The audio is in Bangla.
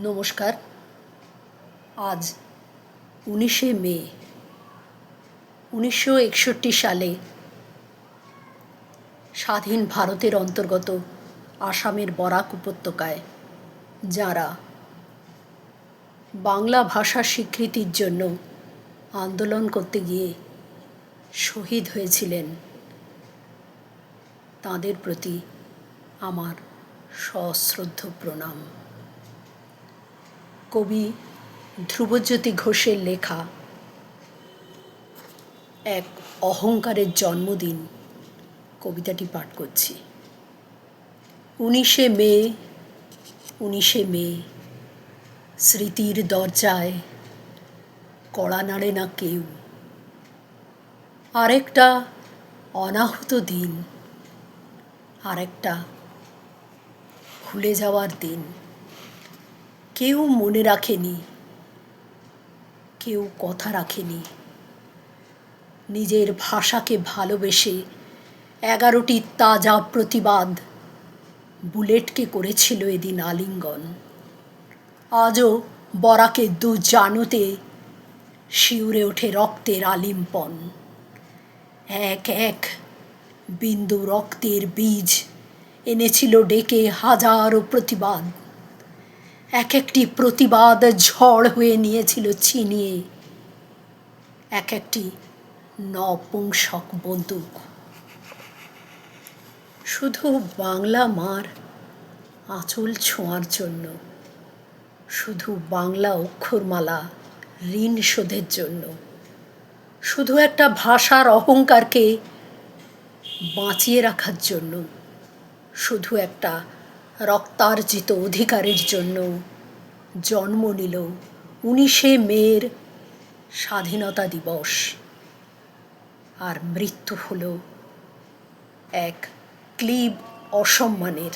নমস্কার। আজ 19শে মে 1961 সালে স্বাধীন ভারতের অন্তর্গত আসামের বরাক উপত্যকায় যাঁরা বাংলা ভাষা স্বীকৃতির জন্য আন্দোলন করতে গিয়ে শহীদ হয়েছিলেন, তাঁদের প্রতি আমার সশ্রদ্ধ প্রণাম। কবি ধ্রুবজ্যোতি ঘোষের লেখা এক অহংকারের জন্মদিন কবিতাটি পাঠ করছি। 19শে মে 19শে মে স্মৃতির দরজায় কড়া নাড়ে না কেউ, আরেকটা অনাহুত দিন, আরেকটা ভুলে যাওয়ার দিন। কেউ মনে রাখেনি, কেউ কথা রাখেনি। নিজের ভাষাকে ভালোবেসে 11টি তাজা প্রতিবাদ বুলেটকে করেছিল এদিন আলিঙ্গন। আজও বরাকে দু জানুতে শিউরে ওঠে রক্তের আলিম্পন। এক এক বিন্দু রক্তের বীজ এনেছিল ডেকে হাজারো প্রতিবাদ। এক একটি প্রতিবাদ ঝড় হয়ে নিয়েছিল ছিনিয়ে এক একটি নপুংসক বন্দুক। শুধু বাংলা মার আঁচল ছোঁয়ার জন্য, শুধু বাংলা অক্ষরমালা ঋণ শোধের জন্য, শুধু একটা ভাষার অহংকারকে বাঁচিয়ে রাখার জন্য, শুধু একটা রক্তার্জিত অধিকারের জন্য জন্ম নিল 19শে মের স্বাধীনতা দিবস। আর মৃত্যু হল এক ক্লীব অসম্মানের।